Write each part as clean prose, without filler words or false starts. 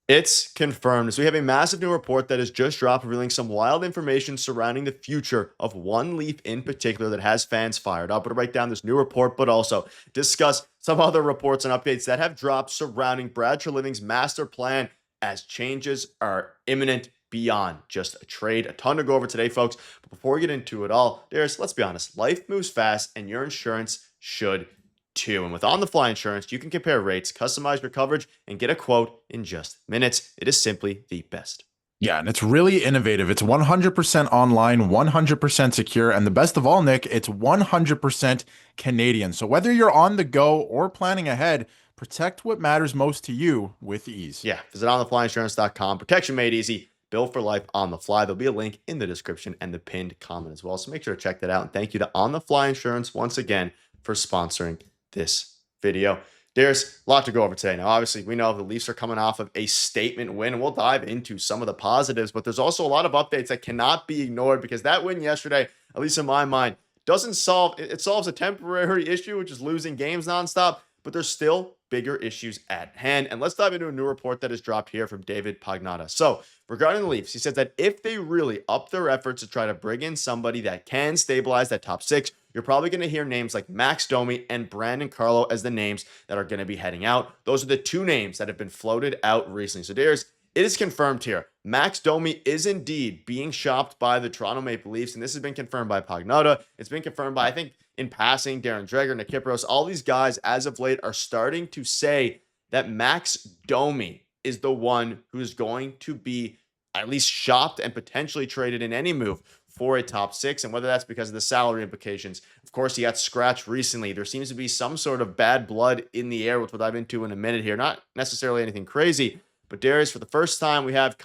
It's confirmed. So we have a massive new report that has just dropped, revealing some wild information surrounding the future of one Leaf in particular that has fans fired up. We're going to break down this new report, but also discuss some other reports and updates that have dropped surrounding Brad Treliving's master plan as changes are imminent beyond just a trade. A ton to go over today, folks. But before we get into it all, Darius, let's be honest. Life moves fast, and your insurance should too. And with on the fly insurance, you can compare rates, customize your coverage, and get a quote in just minutes. It is simply the best. Yeah, and it's really innovative. It's 100% online, 100% secure, and the best of all, Nick, it's 100% Canadian. So whether you're on the go or planning ahead, protect what matters most to you with ease. Yeah, visit ontheflyinsurance.com. Protection made easy. Built for life on the fly. There'll be a link in the description and the pinned comment as well. So make sure to check that out. And thank you to On the Fly Insurance once again for sponsoring this video. There's a lot to go over today. Now, obviously, we know the Leafs are coming off of a statement win, and we'll dive into some of the positives, but there's also a lot of updates that cannot be ignored because that win yesterday, at least in my mind, doesn't solve, it solves a temporary issue, which is losing games nonstop, but there's still bigger issues at hand. And let's dive into a new report that has dropped here from David Pagnotta. So, regarding the Leafs, he says that if they really up their efforts to try to bring in somebody that can stabilize that top six, you're probably going to hear names like Max Domi and Brandon Carlo as the names that are going to be heading out. Those are the two names that have been floated out recently. So it is confirmed here. Max Domi is indeed being shopped by the Toronto Maple Leafs, and this has been confirmed by Pagnotta. It's been confirmed by, I think, in passing, Darren Dreger, Nikiforos. All these guys, as of late, are starting to say that Max Domi is the one who is going to be at least shopped and potentially traded in any move for a top six, and whether that's because of the salary implications. Of course, he got scratched recently. There seems to be some sort of bad blood in the air, which we'll dive into in a minute here. Not necessarily anything crazy, but Darius, for the first time, we have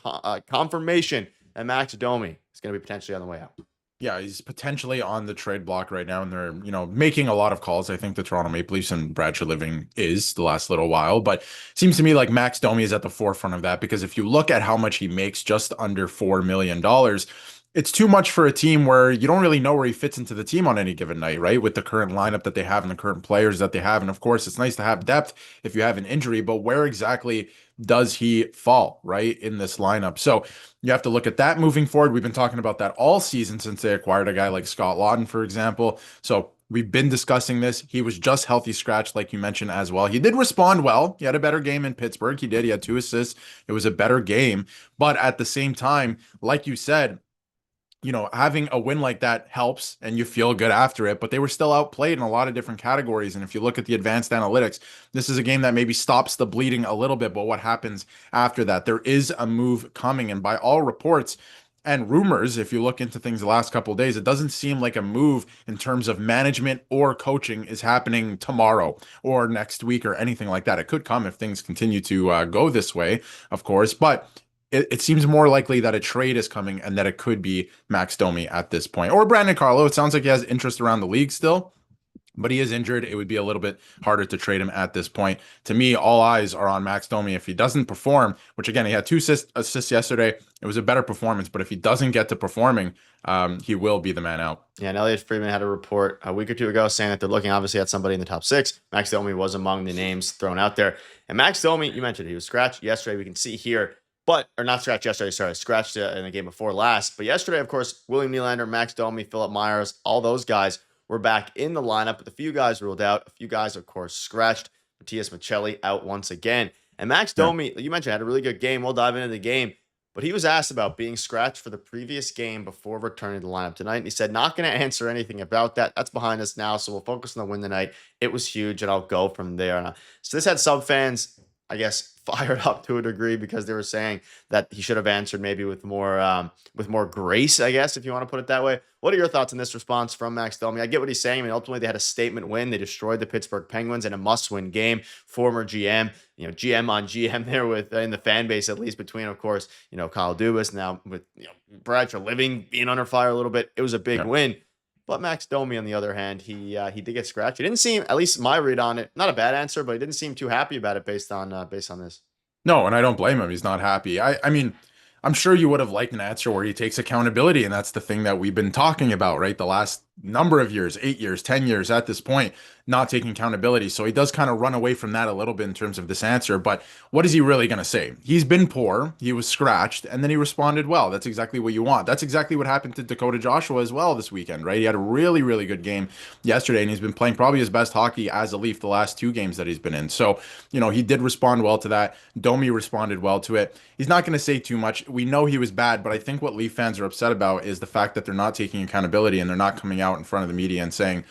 confirmation that Max Domi is going to be potentially on the way out. Yeah, he's potentially on the trade block right now, and they're, making a lot of calls. I think the Toronto Maple Leafs and Brad Treliving is the last little while, but it seems to me like Max Domi is at the forefront of that because if you look at how much he makes, just under $4 million, it's too much for a team where you don't really know where he fits into the team on any given night, right? With the current lineup that they have and the current players that they have. And of course, it's nice to have depth if you have an injury, but where exactly does he fall, right, in this lineup? So you have to look at that moving forward. We've been talking about that all season since they acquired a guy like Scott Laughton, for example. So we've been discussing this. He was just healthy scratched, like you mentioned as well. He did respond well. He had a better game in Pittsburgh. He did. He had 2 assists. It was a better game. But at the same time, like you said, having a win like that helps and you feel good after it, but they were still outplayed in a lot of different categories. And if you look at the advanced analytics, this is a game that maybe stops the bleeding a little bit, but what happens after that? There is a move coming. And by all reports and rumors, if you look into things the last couple of days, it doesn't seem like a move in terms of management or coaching is happening tomorrow or next week or anything like that. It could come if things continue to go this way, of course, but it seems more likely that a trade is coming and that it could be Max Domi at this point. Or Brandon Carlo. It sounds like he has interest around the league still, but he is injured. It would be a little bit harder to trade him at this point. To me, all eyes are on Max Domi. If he doesn't perform, which again, he had 2 assists yesterday, it was a better performance, but if he doesn't get to performing, he will be the man out. Yeah, and Elliot Friedman had a report a week or two ago saying that they're looking obviously at somebody in the top six. Max Domi was among the names thrown out there. And Max Domi, you mentioned he was scratched yesterday. We can see here. Or not scratched yesterday, sorry, scratched in the game before last. But yesterday, of course, William Nylander, Max Domi, Philip Myers, all those guys were back in the lineup, but a few guys ruled out. A few guys, of course, scratched. Matias Maccelli out once again. And Max Domi, you mentioned, had a really good game. We'll dive into the game. But he was asked about being scratched for the previous game before returning to the lineup tonight. And he said, not going to answer anything about that. That's behind us now, so we'll focus on the win tonight. It was huge, and I'll go from there. So this had some fans, I guess, fired up to a degree because they were saying that he should have answered maybe with more grace, I guess, if you want to put it that way. What are your thoughts on this response from Max Domi? I get what he's saying. I mean, ultimately they had a statement win. They destroyed the Pittsburgh Penguins in a must-win game. Former GM, GM on GM there with in the fan base, at least between, of course, Kyle Dubas, now with Brad Treliving being under fire a little bit. It was a big win. But Max Domi, on the other hand, he did get scratched. He didn't seem, at least my read on it, not a bad answer, but he didn't seem too happy about it based on this. No, and I don't blame him. He's not happy. I mean, I'm sure you would have liked an answer where he takes accountability, and that's the thing that we've been talking about, right? The last number of years, 8 years, 10 years at this point, not taking accountability. So he does kind of run away from that a little bit in terms of this answer. But what is he really going to say? He's been poor. He was scratched and then he responded well. That's exactly what you want. That's exactly what happened to Dakota Joshua as well this weekend, right? He had a really, really good game yesterday and he's been playing probably his best hockey as a Leaf the last 2 games that he's been in. So, he did respond well to that. Domi responded well to it. He's not going to say too much. We know he was bad, but I think what Leaf fans are upset about is the fact that they're not taking accountability and they're not coming out in front of the media and saying,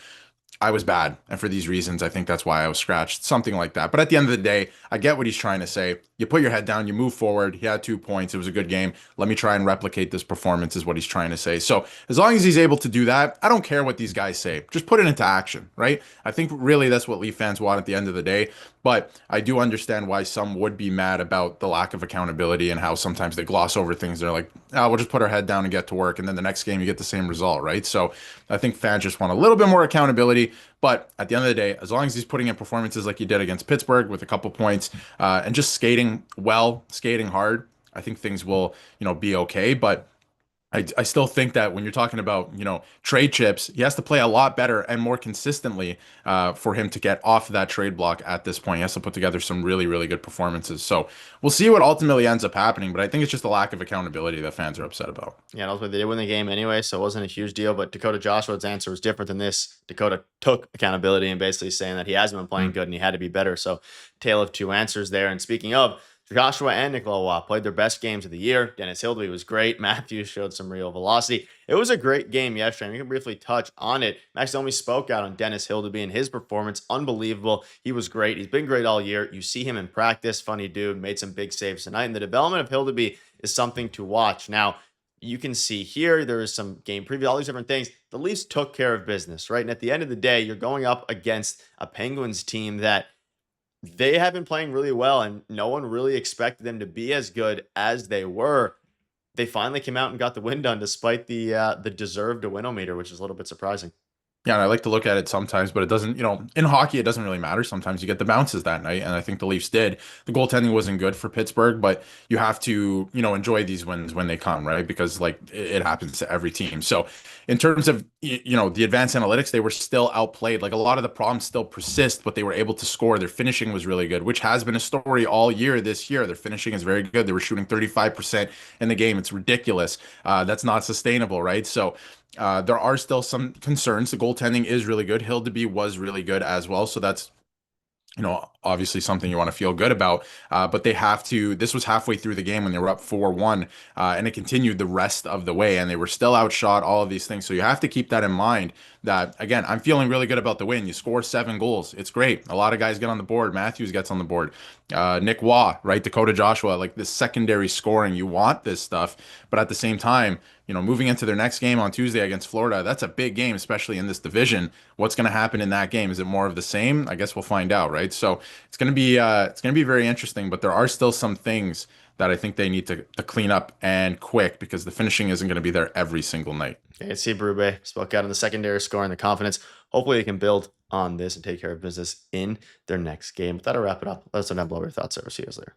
I was bad. And for these reasons, I think that's why I was scratched, something like that. But at the end of the day, I get what he's trying to say. You put your head down, you move forward. He had 2 points. It was a good game. Let me try and replicate this performance, is what he's trying to say. So as long as he's able to do that, I don't care what these guys say. Just put it into action, right? I think really that's what Leaf fans want at the end of the day. But I do understand why some would be mad about the lack of accountability and how sometimes they gloss over things. They're like, oh, we'll just put our head down and get to work. And then the next game, you get the same result, right? So I think fans just want a little bit more accountability. But at the end of the day, as long as he's putting in performances like he did against Pittsburgh with a couple points and just skating well, skating hard, I think things will, be okay. But I still think that when you're talking about, trade chips, he has to play a lot better and more consistently for him to get off that trade block at this point. He has to put together some really, really good performances. So we'll see what ultimately ends up happening, but I think it's just a lack of accountability that fans are upset about. Yeah, and ultimately they did win the game anyway, so it wasn't a huge deal. But Dakota Joshua's answer was different than this. Dakota took accountability and basically saying that he hasn't been playing good and he had to be better. So, tale of two answers there. And speaking of, Joshua and Nicola Watt played their best games of the year. Dennis Hildeby was great. Matthews showed some real velocity. It was a great game yesterday. We can briefly touch on it. Max Domi spoke out on Dennis Hildeby and his performance. Unbelievable. He was great. He's been great all year. You see him in practice. Funny dude. Made some big saves tonight. And the development of Hildeby is something to watch. Now, you can see here, there is some game preview, all these different things. The Leafs took care of business, right? And at the end of the day, you're going up against a Penguins team that they have been playing really well, and no one really expected them to be as good as they were. They finally came out and got the win done despite the deserved to win-o-meter, which is a little bit surprising. Yeah, and I like to look at it sometimes, but it doesn't, in hockey, it doesn't really matter. Sometimes you get the bounces that night, and I think the Leafs did. The goaltending wasn't good for Pittsburgh, but you have to, enjoy these wins when they come, right? Because like it happens to every team. So in terms of, the advanced analytics, they were still outplayed. Like a lot of the problems still persist, but they were able to score. Their finishing was really good, which has been a story all year this year. Their finishing is very good. They were shooting 35% in the game. It's ridiculous. That's not sustainable, right? So there are still some concerns. The goaltending is really good. Hildeby was really good as well. So that's, obviously something you want to feel good about. But they have to, this was halfway through the game when they were up 4-1, and it continued the rest of the way, and they were still outshot, all of these things. So you have to keep that in mind that, again, I'm feeling really good about the win. You score 7 goals. It's great. A lot of guys get on the board. Matthews gets on the board. Nick Waugh, right? Dakota Joshua, like this secondary scoring. You want this stuff. But at the same time, moving into their next game on Tuesday against Florida, that's a big game, especially in this division. What's going to happen in that game? Is it more of the same? I guess we'll find out, right? So it's going to be very interesting, but there are still some things that I think they need to clean up and quick because the finishing isn't going to be there every single night. Okay, see Berube spoke out on the secondary score and the confidence. Hopefully they can build on this and take care of business in their next game. But that'll wrap it up. Let us know down below your thoughts. Over. See you guys later.